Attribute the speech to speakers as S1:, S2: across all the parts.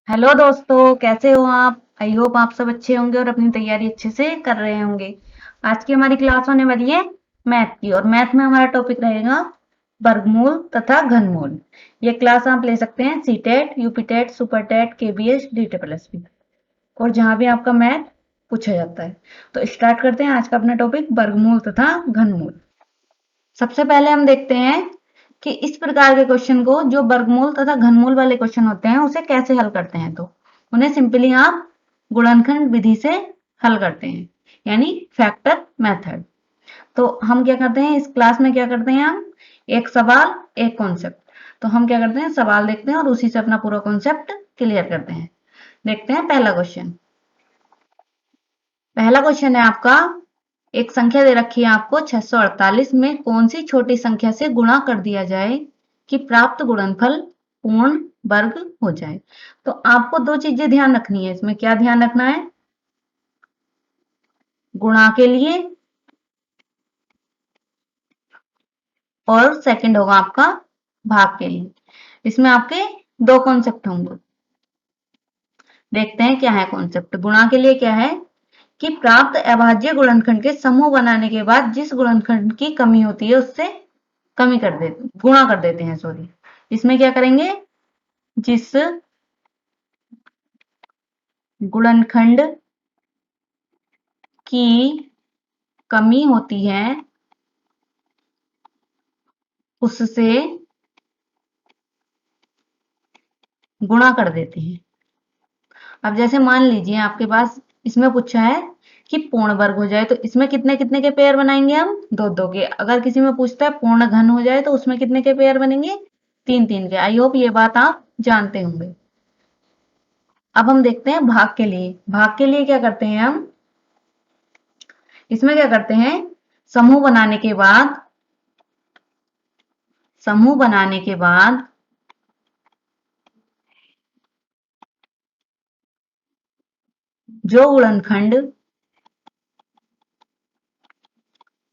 S1: Hello दोस्तों, कैसे हो आप? आई होप आप सब अच्छे होंगे और अपनी तैयारी अच्छे से कर रहे होंगे। आज की हमारी क्लास होने वाली है मैथ की, और मैथ में हमारा टॉपिक रहेगा वर्गमूल तथा घनमूल। ये क्लास आप ले सकते हैं सीटेट, यूपीटेट, सुपरटेट, केबीएस, डीटीपीएसपी और जहां भी आपका मैथ पूछा जाता है। तो स्टार्ट करते हैं आज का अपना टॉपिक वर्गमूल तथा घनमूल। सबसे पहले हम देखते हैं कि इस प्रकार के क्वेश्चन को, जो वर्गमूल तथा घनमूल वाले क्वेश्चन होते हैं, उसे कैसे हल करते हैं। तो उन्हें सिंपली आप गुणनखंड विधि से हल करते हैं, यानी फैक्टर मेथड। तो हम क्या करते हैं, इस क्लास में क्या करते हैं, हम एक सवाल एक कॉन्सेप्ट। तो हम क्या करते हैं, सवाल देखते हैं और उसी से अपना पूरा कॉन्सेप्ट क्लियर करते हैं। देखते हैं पहला क्वेश्चन। पहला क्वेश्चन है आपका, एक संख्या दे रखी है आपको 648 में कौन सी छोटी संख्या से गुणा कर दिया जाए कि प्राप्त गुणनफल पूर्ण वर्ग हो जाए। तो आपको दो चीजें ध्यान रखनी है इसमें। क्या ध्यान रखना है? गुणा के लिए, और सेकंड होगा आपका भाग के लिए। इसमें आपके दो कॉन्सेप्ट होंगे। देखते हैं क्या है कॉन्सेप्ट। गुणा के लिए क्या है कि प्राप्त अभाज्य गुणनखंड के समूह बनाने के बाद जिस गुणनखंड की कमी होती है उससे कमी कर देते, गुणा कर देते हैं, सॉरी। इसमें क्या करेंगे, जिस गुणनखंड की कमी होती है उससे गुणा कर देते हैं। अब जैसे मान लीजिए आपके पास इसमें पूछा है कि पूर्ण वर्ग हो जाए, तो इसमें कितने कितने के पेयर बनाएंगे हम? दो दो के। अगर किसी में पूछता है पूर्ण घन हो जाए, तो उसमें कितने के पेयर बनेंगे? तीन तीन के। आई होप ये बात आप जानते होंगे। अब हम देखते हैं भाग के लिए। भाग के लिए क्या करते हैं हम, इसमें क्या करते हैं, समूह बनाने के बाद, समूह बनाने के बाद जो गुणनखंड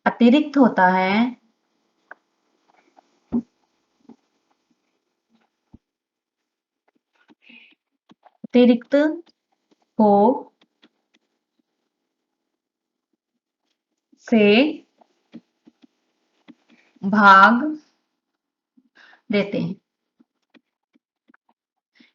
S1: अतिरिक्त होता है, अतिरिक्त हो से भाग देते हैं।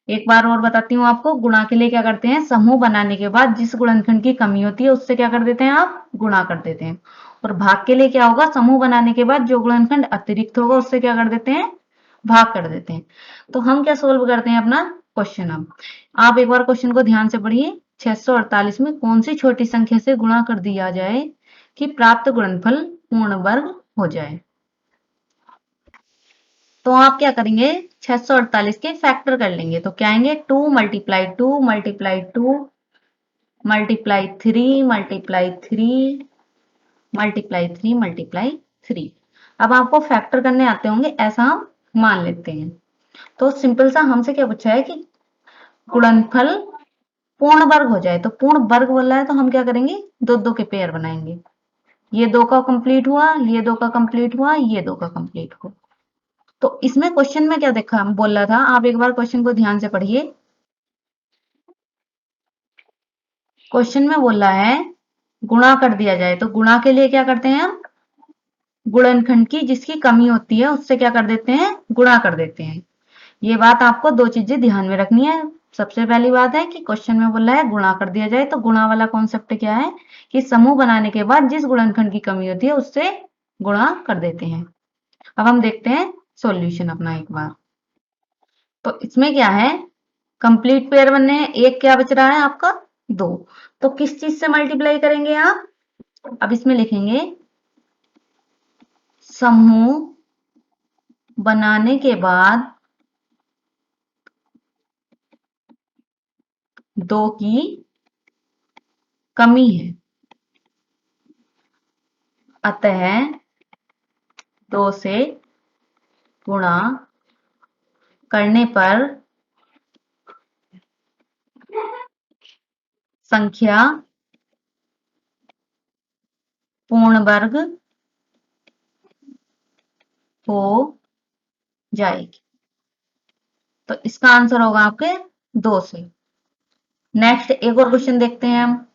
S1: एक बार और बताती हूँ आपको। गुणा के लिए क्या करते हैं, समूह बनाने के बाद जिस गुणनखंड की कमी होती है उससे क्या कर देते हैं, आप गुणा कर देते हैं। और भाग के लिए क्या होगा, समूह बनाने के बाद जो गुणनखंड अतिरिक्त होगा उससे क्या कर देते हैं, भाग कर देते हैं। तो हम क्या सोल्व करते हैं अपना क्वेश्चन। अब आप एक बार क्वेश्चन को ध्यान से पढ़िए। 648 में कौन सी छोटी संख्या से गुणा कर दिया जाए कि प्राप्त गुणनफल पूर्ण वर्ग हो जाए। तो आप क्या करेंगे, 648 के फैक्टर कर लेंगे। तो क्या आएंगे, 2 × 2 × 2 × 3 × 3 × 3 × 3। अब आपको फैक्टर करने आते होंगे, ऐसा हम मान लेते हैं। तो सिंपल सा हमसे क्या पूछा है कि गुणनफल पूर्ण वर्ग हो जाए। तो पूर्ण वर्ग बोला है, तो हम क्या करेंगे, दो दो के पेयर बनाएंगे। ये दो का कंप्लीट हुआ, ये दो का कंप्लीट हुआ, ये दो का कंप्लीट हुआ। तो इसमें क्वेश्चन में क्या देखा, हम बोल रहा था, आप एक बार क्वेश्चन को ध्यान से पढ़िए। क्वेश्चन में बोल रहा है गुणा कर दिया जाए। तो गुणा के लिए क्या करते हैं हम, गुणनखंड की जिसकी कमी होती है उससे क्या कर देते हैं, गुणा कर देते हैं। ये बात आपको दो चीजें ध्यान में रखनी है। सबसे पहली बात है कि क्वेश्चन में बोला है गुणा कर दिया जाए, तो गुणा वाला कॉन्सेप्ट क्या है कि समूह बनाने के बाद जिस गुणनखंड की कमी होती है उससे गुणा कर देते हैं। अब हम देखते हैं सॉल्यूशन अपना एक बार। तो इसमें क्या है, कंप्लीट पेयर बनने हैं, एक क्या बच रहा है आपका, दो। तो किस चीज से मल्टीप्लाई करेंगे आप, अब इसमें लिखेंगे समूह बनाने के बाद दो की कमी है, अतः दो से गुणा करने पर संख्या पूर्ण वर्ग हो जाएगी। तो इसका आंसर होगा आपके 2 से। नेक्स्ट एक और क्वेश्चन देखते हैं हम।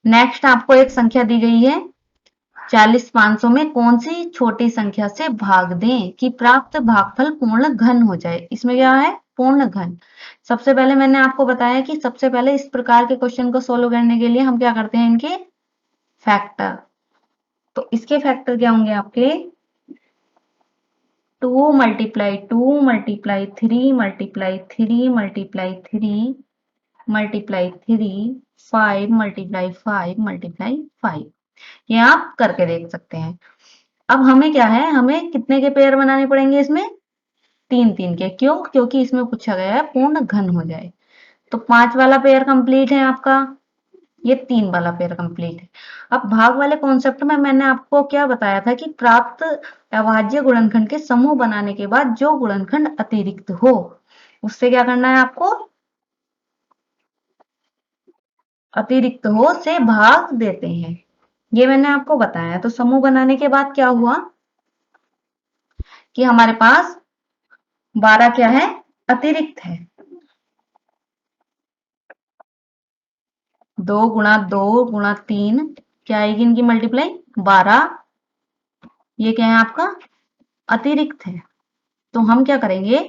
S1: नेक्स्ट आपको एक संख्या दी गई है 40 500 में कौन सी छोटी संख्या से भाग दें कि प्राप्त भागफल पूर्ण घन हो जाए। इसमें क्या है, पूर्ण घन। सबसे पहले मैंने आपको बताया कि सबसे पहले इस प्रकार के क्वेश्चन को सोल्व करने के लिए हम क्या करते हैं, इनके फैक्टर। तो इसके फैक्टर क्या होंगे आपके 2 multiply 2 multiply 3 multiply 3 multiply 3 multiply 3 5 multiply 5 multiply 5। ये आप करके देख सकते हैं। अब हमें क्या है, हमें कितने के पेयर बनाने पड़ेंगे इसमें, 3 3 के। क्यों, क्योंकि इसमें पूछा गया है पूर्ण घन हो जाए। तो 5 वाला पेयर कंप्लीट है आपका, ये 3 वाला पेयर कंप्लीट है। अब भाग वाले कॉन्सेप्ट में मैंने आपको क्या बताया था कि प्राप्त अभाज्य गुणनखंड के समूह बनाने के बाद जो गुणनखंड अतिरिक्त हो उससे क्या करना है आपको, अतिरिक्त हो से भाग देते हैं। ये मैंने आपको बताया। तो समूह बनाने के बाद क्या हुआ कि हमारे पास 12 क्या है, अतिरिक्त है। 2 गुणा 2 गुणा 3 क्या आएगी इनकी मल्टीप्लाई 12। ये क्या है आपका अतिरिक्त है। तो हम क्या करेंगे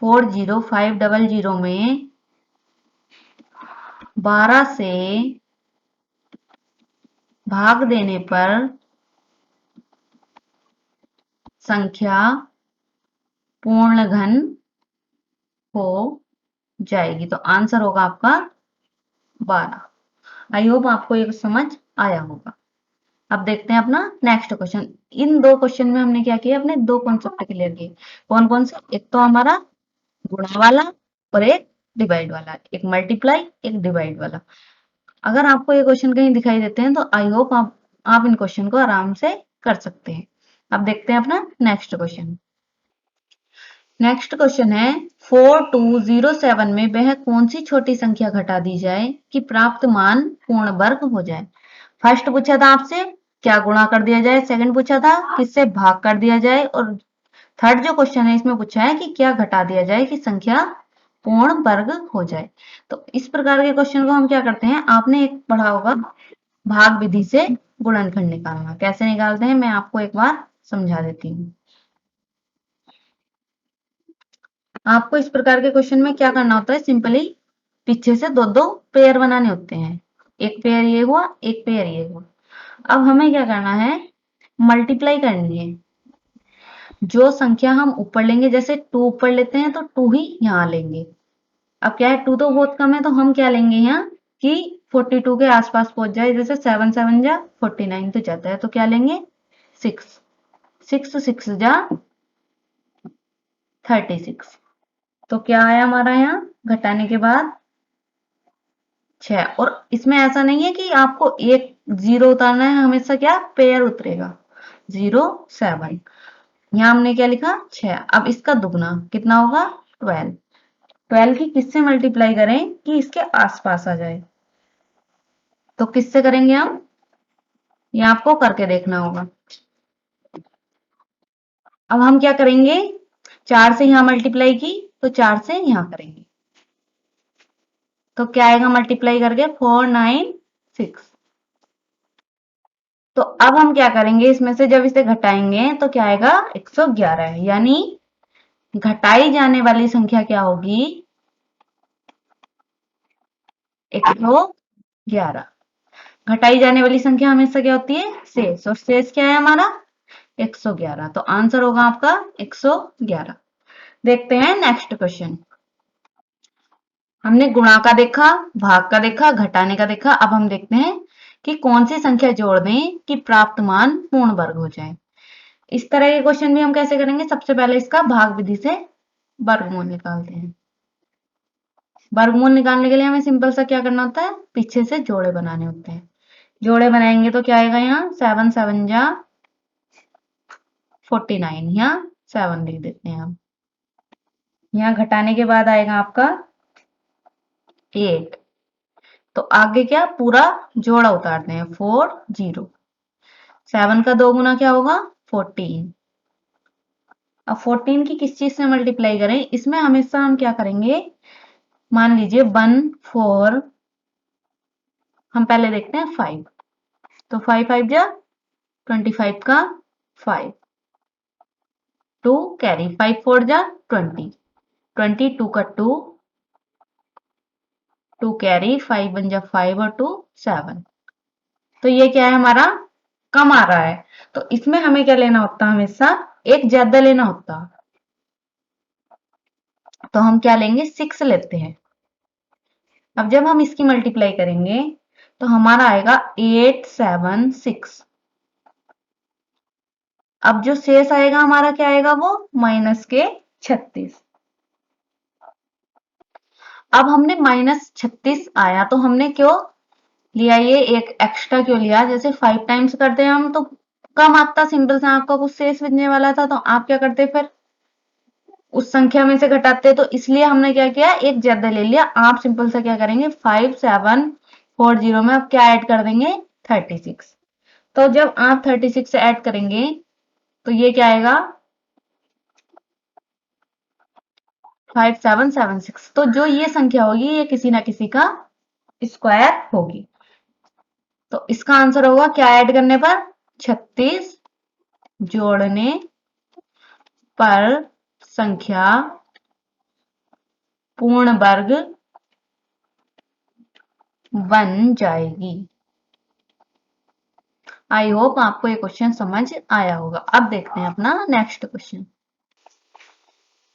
S1: 40500 में 12 से भाग देने पर संख्या पूर्ण घन हो जाएगी। तो आंसर होगा आपका 12। आई होप आपको ये समझ आया होगा। अब देखते हैं अपना नेक्स्ट क्वेश्चन। इन दो क्वेश्चन में हमने क्या किया, अपने दो कॉन्सेप्ट क्लियर किए। कौन कौन से, एक तो हमारा गुणा वाला और एक डिवाइड वाला, एक मल्टीप्लाई एक डिवाइड वाला। अगर आपको ये क्वेश्चन कहीं दिखाई देते हैं तो आई होप आप इन क्वेश्चन को आराम से कर सकते हैं। अब देखते हैं अपना नेक्स्ट क्वेश्चन। नेक्स्ट क्वेश्चन है 4207 में वह कौन सी छोटी संख्या घटा दी जाए कि प्राप्त मान पूर्ण वर्ग हो जाए। फर्स्ट पूछा था आपसे क्या गुणा कर दिया जाए, सेकंड पूछा था किससे भाग कर दिया जाए, और थर्ड जो क्वेश्चन है इसमें पूछा है कि क्या घटा दिया जाए कि संख्या पूर्ण वर्ग हो जाए। तो इस प्रकार के क्वेश्चन को हम क्या करते हैं, आपने एक पढ़ा होगा भाग विधि से गुणनखंड निकालना। कैसे निकालते हैं मैं आपको एक बार समझा देती हूँ। आपको इस प्रकार के क्वेश्चन में क्या करना होता है, सिंपली पीछे से दो दो पेयर बनाने होते हैं। एक पेयर ये हुआ, एक पेयर ये हुआ। अब हमें क्या करना है, मल्टीप्लाई करनी है। जो संख्या हम ऊपर लेंगे, जैसे 2 ऊपर लेते हैं तो 2 ही यहाँ लेंगे। अब क्या है 2 तो बहुत कम है तो हम क्या लेंगे यहाँ कि 42 के आसपास पहुंच जाए। जैसे 7 7 जा 49 तो जाता है, तो क्या लेंगे 6 6 6 जा 36। तो क्या आया हमारा यहाँ घटाने के बाद 6। और इसमें ऐसा नहीं है कि आपको एक जीरो उतारना है, हमेशा क्या पेयर उतरेगा 0 7। यहाँ हमने क्या लिखा 6। अब इसका दुगना कितना होगा 12। 12 की किससे मल्टीप्लाई करें कि इसके आसपास आ जाए, तो किससे करेंगे हम, ये आपको करके देखना होगा। अब हम क्या करेंगे 4 से यहां मल्टीप्लाई की तो 4 से यहां करेंगे तो क्या आएगा मल्टीप्लाई करके 4 9 6। तो अब हम क्या करेंगे इसमें से जब इसे घटाएंगे तो क्या आएगा 111 है। यानी घटाई जाने वाली संख्या क्या होगी 111। घटाई जाने वाली संख्या हमेशा क्या होती है शेष, और शेष क्या है हमारा 111। तो आंसर होगा आपका 111। देखते हैं नेक्स्ट क्वेश्चन। हमने गुणा का देखा, भाग का देखा, घटाने का देखा। अब हम देखते हैं कि कौन सी संख्या जोड़ दें कि प्राप्त मान पूर्ण वर्ग हो जाए। इस तरह के क्वेश्चन भी हम कैसे करेंगे, सबसे पहले इसका भाग विधि से वर्गमूल निकालते हैं। वर्गमूल निकालने के लिए हमें सिंपल सा क्या करना होता है, पीछे से जोड़े बनाने होते हैं। जोड़े बनाएंगे तो क्या आएगा यहाँ 7 7 जा 49, यहाँ 7 लिख देते हैं हम। यहाँ घटाने के बाद आएगा आपका 8। तो आगे क्या पूरा जोड़ा उतारते हैं 4 0। 7 का 2 गुना क्या होगा 14। अब 14 की किस चीज से मल्टीप्लाई करें, इसमें हमेशा हम क्या करेंगे, मान लीजिए 1 4, हम पहले देखते हैं 5, तो 5 5 जा 25 का 5, 2 कैरी, 5 4 जा 20, 22 का 2, 2 कैरी, 5 1 जा 5 और 2 7। तो ये क्या है, हमारा कम आ रहा है, तो इसमें हमें क्या लेना होता है, हमेशा एक ज्यादा लेना होता। तो हम क्या लेंगे, 6 लेते हैं। अब जब हम इसकी मल्टीप्लाई करेंगे तो हमारा आएगा 8 7 6। अब जो शेष आएगा हमारा क्या आएगा, वो माइनस के 36। अब हमने माइनस 36 आया तो हमने क्यों लिया, ये एक एक्स्ट्रा क्यों लिया, जैसे 5 टाइम्स करते हैं हम तो कम आता, सिंपल सा आपका कुछ शेष बचने वाला था, तो आप क्या करते फिर उस संख्या में से घटाते, तो इसलिए हमने क्या किया, एक ज्यादा ले लिया। आप सिंपल सा क्या करेंगे, 5740 में आप क्या ऐड कर देंगे, 36। तो जब आप 36 से ऐड करेंगे तो ये क्या आएगा, 5776। तो जो ये संख्या होगी ये किसी ना किसी का स्क्वायर होगी। तो इसका आंसर होगा क्या ऐड करने पर, 36 जोड़ने पर संख्या पूर्ण वर्ग बन जाएगी। आई होप आपको ये क्वेश्चन समझ आया होगा। अब देखते हैं अपना नेक्स्ट क्वेश्चन।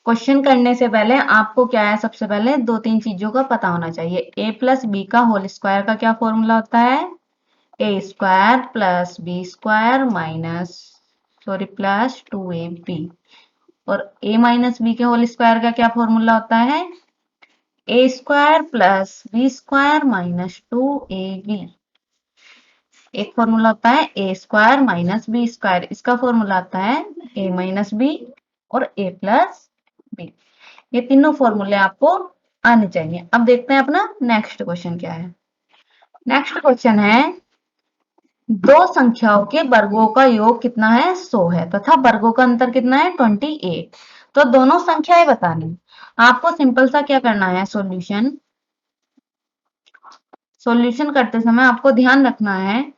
S1: क्वेश्चन करने से पहले आपको क्या है, सबसे पहले दो तीन चीजों का पता होना चाहिए। ए प्लस बी का होल स्क्वायर का क्या फॉर्मूला होता है, A square plus B square minus, sorry, plus 2ab। और ए माइनस बी के होल स्क्वायर का क्या फॉर्मूला होता है, A square plus B square minus 2ab। एक फॉर्मूला होता है A square minus B square, इसका फॉर्मूला आता है ए माइनस बी और ए प्लस बी। ये तीनों फॉर्मूले आपको आने चाहिए। अब देखते हैं अपना नेक्स्ट क्वेश्चन क्या है। नेक्स्ट क्वेश्चन है, दो संख्याओं के वर्गों का योग कितना है, 100 है, तथा वर्गों का अंतर कितना है, 28। तो दोनों संख्याएं बतानी। आपको सिंपल सा क्या करना है, सॉल्यूशन करते समय आपको ध्यान रखना है,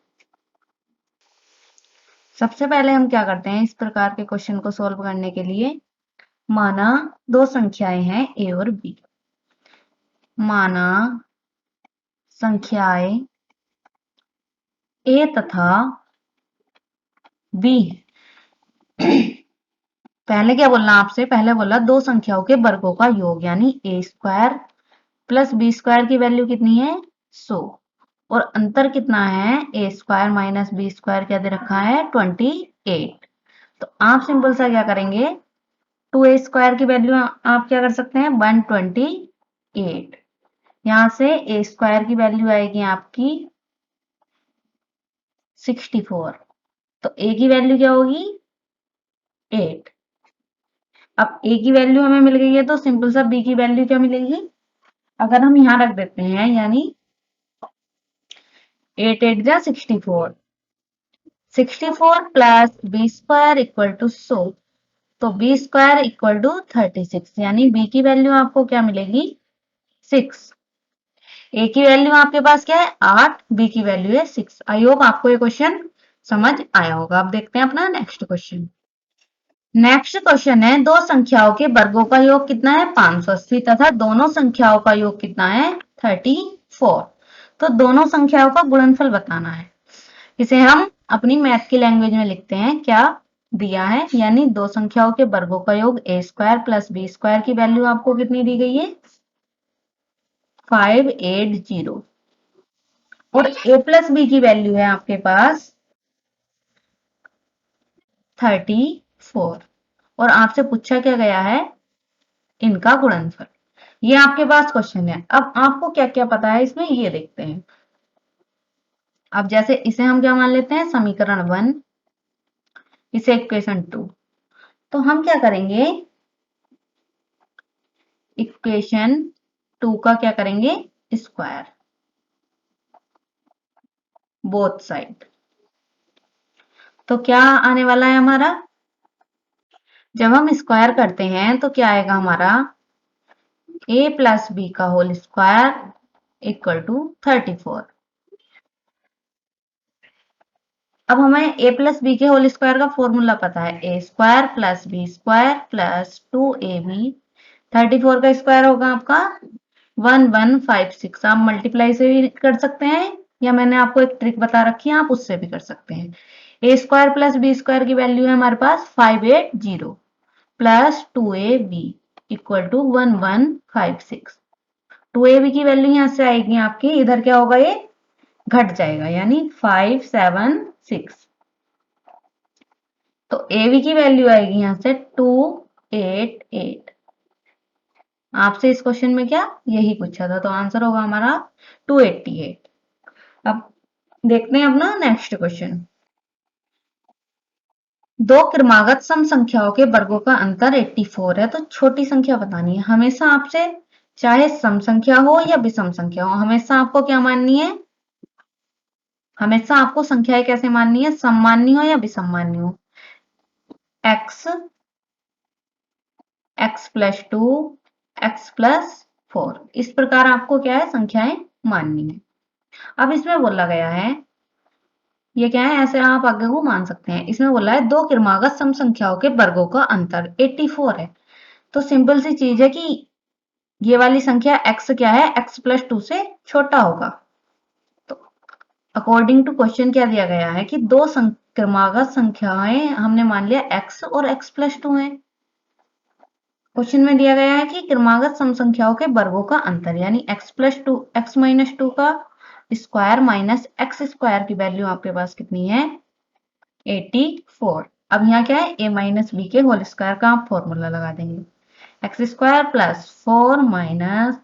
S1: सबसे पहले हम क्या करते हैं, इस प्रकार के क्वेश्चन को सॉल्व करने के लिए, माना दो संख्याएं हैं ए और बी, माना संख्याएं ए तथा बी। पहले क्या बोलना आपसे, पहले बोला दो संख्याओं के वर्गों का योग, यानी ए स्क्वायर प्लस बी स्क्वायर की वैल्यू कितनी है, 100, और अंतर कितना है, A square minus B square क्या दे रखा है, 28। तो आप सिंपल सा क्या करेंगे, 2a स्क्वायर की वैल्यू आप क्या कर सकते हैं, 128। यहां से ए स्क्वायर की वैल्यू आएगी आपकी 64, तो ए की वैल्यू क्या होगी, 8। अब ए की वैल्यू हमें मिल गई है तो सिंपल सा बी की वैल्यू क्या मिलेगी, अगर हम यहां रख देते हैं, यानी 8 8 जा 64, 64 plus B square equal to 100, तो बी स्क्वायर इक्वल टू 36, यानी बी की वैल्यू आपको क्या मिलेगी, 6। ए की वैल्यू आपके पास क्या है, 8, बी की वैल्यू है 6। आई होप आपको ये क्वेश्चन समझ आया होगा। अब देखते हैं अपना नेक्स्ट क्वेश्चन। नेक्स्ट क्वेश्चन है, दो संख्याओं के वर्गों का योग कितना है, 580, तथा दोनों संख्याओं का योग कितना है, 34। तो दोनों संख्याओं का गुणनफल बताना है। इसे हम अपनी मैथ की लैंग्वेज में लिखते हैं, क्या दिया है, यानी दो संख्याओं के वर्गों का योग ए स्क्वायर प्लस बी स्क्वायर की वैल्यू आपको कितनी दी गई है, 580, और ए प्लस बी की वैल्यू है आपके पास 34, और आपसे पूछा क्या गया है, इनका गुणनफल। ये आपके पास क्वेश्चन है। अब आपको क्या क्या पता है इसमें, ये देखते हैं। अब जैसे इसे हम क्या मान लेते हैं, समीकरण 1, इसे इक्वेशन 2। तो हम क्या करेंगे, इक्वेशन 2 का क्या करेंगे, स्क्वायर बोथ साइड। तो क्या आने वाला है हमारा, जब हम स्क्वायर करते हैं तो क्या आएगा हमारा a प्लस बी का होल स्क्वायर इक्वल टू 34। अब हमें a प्लस बी के होल स्क्वायर का फॉर्मूला पता है, a square plus B square plus 2ab। 34 का स्क्वायर होगा आपका 1156। आप मल्टीप्लाई से भी कर सकते हैं या मैंने आपको एक ट्रिक बता रखी है, आप उससे भी कर सकते हैं। ए स्क्वायर प्लस बी स्क्वायर की वैल्यू है हमारे पास 580 plus 2ab equal to 1156। 2ab की वैल्यू यहां से आएगी आपकी, इधर क्या होगा, ये घट जाएगा यानी 576। तो ab की वैल्यू आएगी यहां से 288। आपसे इस क्वेश्चन में क्या यही पूछा था, तो आंसर होगा हमारा 288। अब देखते हैं अपना नेक्स्ट क्वेश्चन। दो क्रमागत सम संख्याओं के वर्गों का अंतर 84 है, तो छोटी संख्या बतानी है। हमेशा आपसे चाहे सम संख्या हो या विषम संख्या हो, हमेशा आपको क्या माननी है, हमेशा आपको संख्याएं कैसे माननी है, सम माननी हो या विषम माननी हो। x, x plus 2, x plus 4, इस प्रकार आपको क्या है संख्याएं माननी है। अब इसमें बोला गया है, ये क्या है, ऐसे आप आगे को मान सकते हैं। इसमें बोला है दो क्रमागत सम संख्याओं के वर्गों का अंतर 84 है। तो सिंपल सी चीज है कि ये वाली संख्या x क्या है, x प्लस 2 से छोटा होगा। तो अकॉर्डिंग टू क्वेश्चन क्या दिया गया है कि दो क्रमागत संख्याएं हमने मान लिया x और x प्लस 2 है। क्वेश्चन में दिया गया है कि क्रमागत सम संख्याओं के वर्गों का अंतर यानी x प्लस 2 x माइनस 2 का स्क्वायर माइनस एक्स स्क्वायर की वैल्यू आपके पास कितनी है, 84। अब यहाँ क्या है, a माइनस बी के होल स्क्वायर का आप फॉर्मूला लगा देंगे। X square plus 4 minus,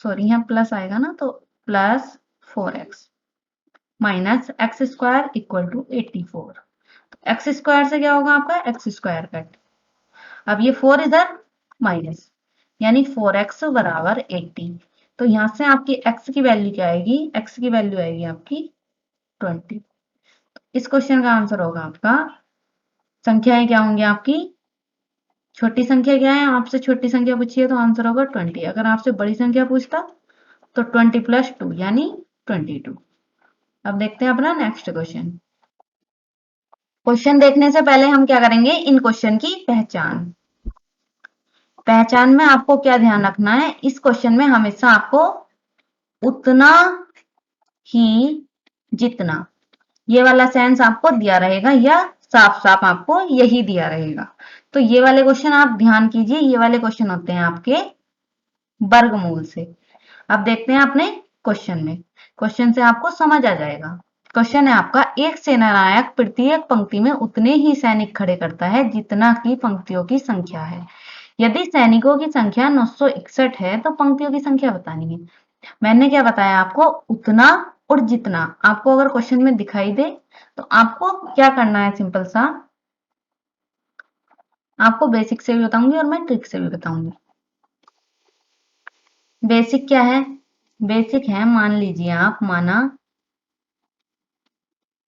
S1: sorry यहाँ प्लस आएगा ना, तो plus 4x minus x square equal to 84। X square से क्या होगा आपका एक्स स्क्वायर कट। अब ये 4 इधर माइनस यानी 4x बराबर 80। तो यहां से आपकी x की वैल्यू क्या आएगी, x की वैल्यू आएगी आपकी 20। इस क्वेश्चन का आंसर होगा आपका, संख्याएं क्या होंगी आपकी, छोटी संख्या क्या है, आपसे छोटी संख्या पूछिए तो आंसर होगा 20। अगर आपसे बड़ी संख्या पूछता तो 20 प्लस 2 यानी 22। अब देखते हैं अपना नेक्स्ट क्वेश्चन। क्वेश्चन देखने से पहले हम क्या करेंगे, इन क्वेश्चन की पहचान। पहचान में आपको क्या ध्यान रखना है, इस क्वेश्चन में हमेशा आपको उतना ही जितना ये वाला सेंस आपको दिया रहेगा या साफ साफ आपको यही दिया रहेगा। तो ये वाले क्वेश्चन आप ध्यान कीजिए, ये वाले क्वेश्चन होते हैं आपके वर्गमूल से। अब देखते हैं अपने क्वेश्चन में, क्वेश्चन से आपको समझ आ जाएगा। क्वेश्चन है आपका, एक सेनानायक प्रत्येक पंक्ति में उतने ही सैनिक खड़े करता है जितना की पंक्तियों की संख्या है। यदि सैनिकों की संख्या 961 है तो पंक्तियों की संख्या बतानी है। मैंने क्या बताया आपको, उतना और जितना। आपको अगर क्वेश्चन में दिखाई दे तो आपको क्या करना है, सिंपल सा, आपको बेसिक से भी बताऊंगी और मैं ट्रिक से भी बताऊंगी। बेसिक क्या है, बेसिक है, मान लीजिए आप, माना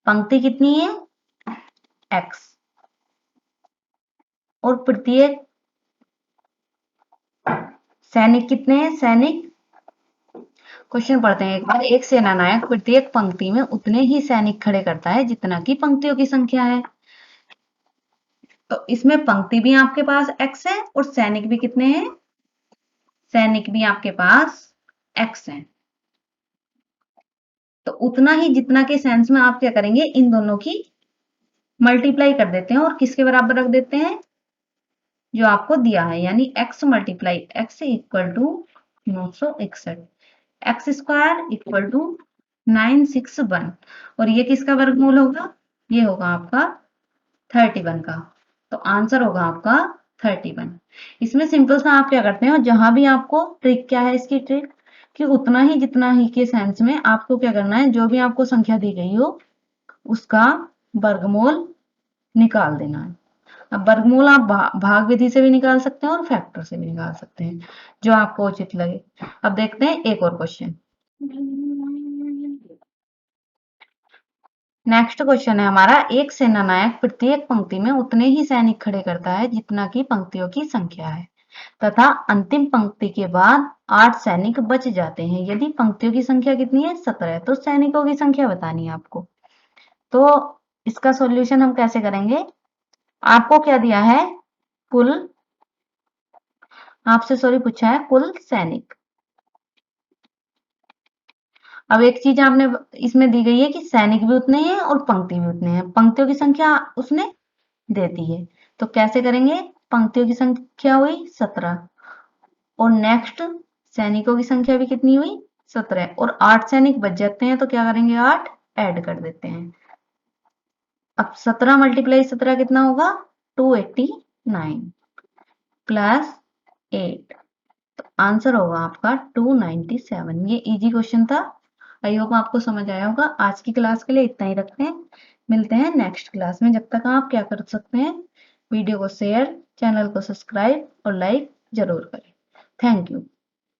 S1: पंक्ति कितनी है x और प्रत्येक सैनिक कितने हैं, सैनिक, क्वेश्चन पढ़ते हैं एक बार। एक सेनानायक प्रत्येक पंक्ति में उतने ही सैनिक खड़े करता है जितना की पंक्तियों की संख्या है। तो इसमें पंक्ति भी आपके पास x है और सैनिक भी कितने हैं, सैनिक भी आपके पास x है। तो उतना ही जितना के सेंस में आप क्या करेंगे, इन दोनों की मल्टीप्लाई कर देते हैं और किसके बराबर रख देते हैं, जो आपको दिया है, यानी x multiply x equal to 961, x square equal to 961। और ये किसका वर्गमूल होगा, ये होगा आपका 31 का। तो आंसर होगा आपका 31। इसमें सिंपल सा आप क्या करते हैं, जहां भी आपको, ट्रिक क्या है इसकी, ट्रिक कि उतना ही जितना ही के सेंस में आपको क्या करना है, जो भी आपको संख्या दी गई हो उसका वर्गमूल निकाल देना है। अब वर्गमूल आप भाग विधि से भी निकाल सकते हैं और फैक्टर से भी निकाल सकते हैं, जो आपको उचित लगे। अब देखते हैं एक और क्वेश्चन। नेक्स्ट क्वेश्चन है हमारा, एक सेनानायक प्रत्येक पंक्ति में उतने ही सैनिक खड़े करता है जितना की पंक्तियों की संख्या है तथा अंतिम पंक्ति के बाद 8 सैनिक बच जाते हैं। यदि पंक्तियों की संख्या कितनी है? 17। तो सैनिकों की संख्या बतानी है आपको। तो इसका सॉल्यूशन हम कैसे करेंगे? आपको क्या दिया है? कुल, आपसे सॉरी पूछा है कुल सैनिक। अब एक चीज आपने इसमें दी गई है कि सैनिक भी उतने हैं और पंक्ति भी उतने हैं। पंक्तियों की संख्या उसने दे दी है, तो कैसे करेंगे? पंक्तियों की संख्या हुई 17 और नेक्स्ट सैनिकों की संख्या भी कितनी हुई? 17 और 8 सैनिक बच जाते हैं, तो क्या करेंगे? 8 ऐड कर देते हैं। अब 17 मल्टीप्लाई 17 कितना होगा? 289 प्लस 8, तो आंसर होगा आपका 297। ये इजी क्वेश्चन था। आई होप आपको समझ आया होगा। आज की क्लास के लिए इतना ही रखते हैं, मिलते हैं नेक्स्ट क्लास में। जब तक आप क्या कर सकते हैं, वीडियो को शेयर, चैनल को सब्सक्राइब और लाइक जरूर करें। Thank you.